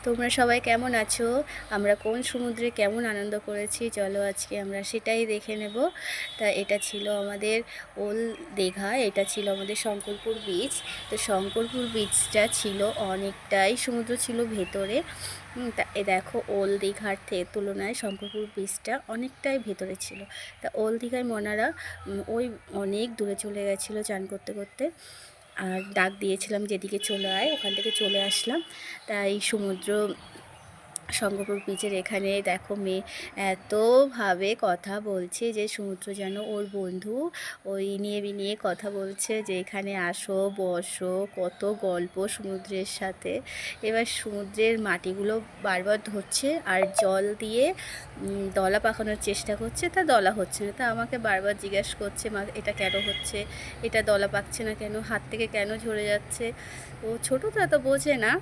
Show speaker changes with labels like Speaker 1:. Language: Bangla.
Speaker 1: তোমরা সবাই কেমন আছো? আমরা কোন সমুদ্রে কেমন আনন্দ করেছি চলো আজকে আমরা সেটাই দেখে নেব। তা এটা ছিল আমাদের ওল্ড দীঘা, এটা ছিল আমাদের শঙ্করপুর বিচ। তো শঙ্করপুর বিচটা ছিল অনেকটাই, সমুদ্র ছিল ভেতরে। তা এ দেখো ওল্ড দীঘার তুলনায় শঙ্করপুর বিচটা অনেকটাই ভেতরে ছিল। তা ওল্ড দীঘায় মনারা ওই অনেক দূরে চলে গেছিলো চান করতে করতে। আর ডাক দিয়েছিলাম যেদিকে চলে আয়, ওখান থেকে চলে আসলাম। তাই সমুদ্র শঙ্করপুর বিচের এখানে দেখো মেয়ে এতভাবে কথা বলছে যে সমুদ্র যেন ওর বন্ধু, ওই নিয়ে বিনিয়ে কথা বলছে যে এখানে আসো বসো, কত গল্প সমুদ্রের সাথে। এবার সমুদ্রের মাটিগুলো বারবার ধরছে আর জল দিয়ে দলা পাকানোর চেষ্টা করছে, তা দলা হচ্ছে না। তা আমাকে বারবার জিজ্ঞাসা করছে, মা এটা কেন হচ্ছে, এটা দলা পাকছে না কেন, হাত থেকে কেন ঝরে যাচ্ছে। ও ছোটো তো এত বোঝে না।